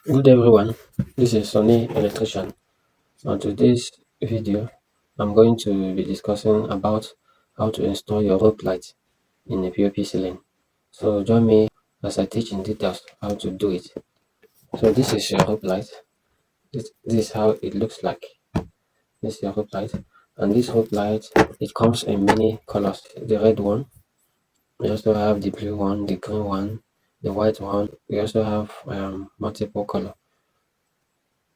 Good day everyone, this is Sonny Electrician. On today's video, I'm going to be discussing about how to install your rope light in a POP ceiling. So join me as I teach in details how to do it. So this is your rope light. This is how it looks like. This is your rope light, and this rope light it comes in many colors. The red one, we also have the blue one, the green one, the white one. We also have multiple color.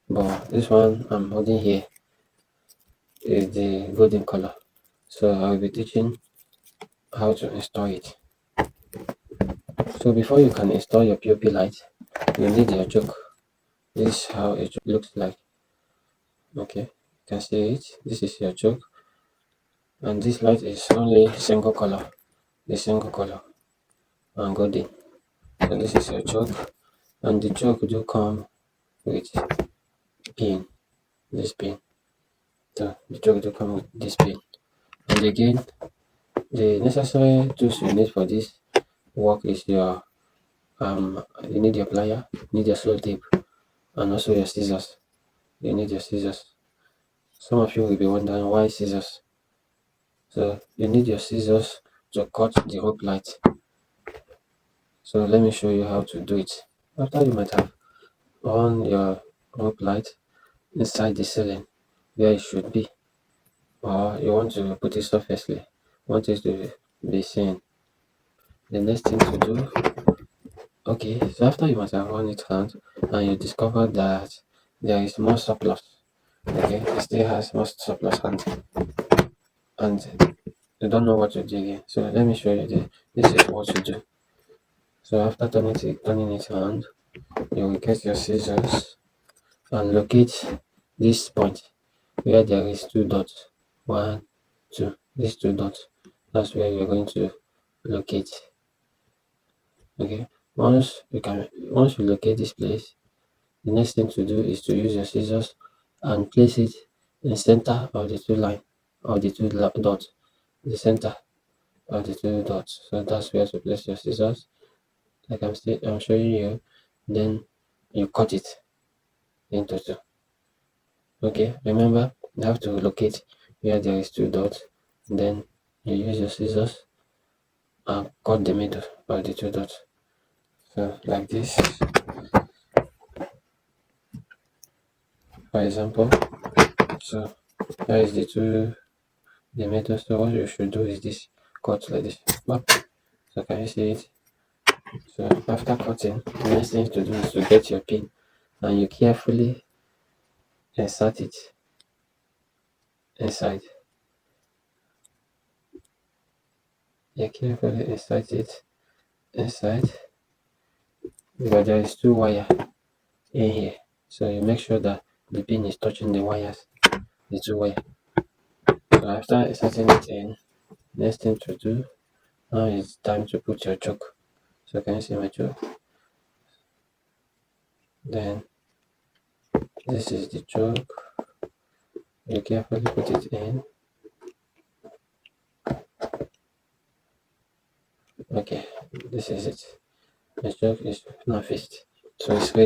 But this one I'm holding here is the golden color. So I'll be teaching how to install it. So before you can install your POP light, you need your choke. This is how it looks like. Okay, you can see it. This is your choke, and this light is only single color, the single color and golden. So this is your choke, and the choke do come with pin, this pin. So the choke do come with this pin, and again, the necessary tools you need for this work is your you need your plier, you need your slow tape, and also your scissors. You need your scissors. Some of you will be wondering why scissors. So you need your scissors to cut the rope light. So let me show you how to do it. After you might have run your rope light inside the ceiling where it should be, or you want to put it surfacely, want it to be seen. The next thing to do, okay, so after you must have run it around and you discover that there is more surplus, okay, it still has more surplus and you don't know what to do again. So let me show you this is what to do. So after turning it around, you will get your scissors and locate this point where there is two dots. One, two, these two dots. That's where you're going to locate. Okay. Once you locate this place, the next thing to do is to use your scissors and place it in the center of the two line of the two dots. The center of the two dots. So that's where to place your scissors. Like I'm showing you. Then you cut it into two. Okay, remember you have to locate where there is two dots. Then you use your scissors and cut the middle of the two dots. So like this, for example. So here is the middle. So what you should do is this, cut like this. Bop. So can you see it? So after cutting, the next thing to do is to get your pin and you carefully insert it inside. You carefully insert it inside because there is two wire in here. So you make sure that the pin is touching the wires, the two wire. So after inserting it in, next thing to do now is time to put your choke. So can you see my choke? Then this is the choke. You carefully put it in. Okay, this is it. The choke is now fixed. So it's ready.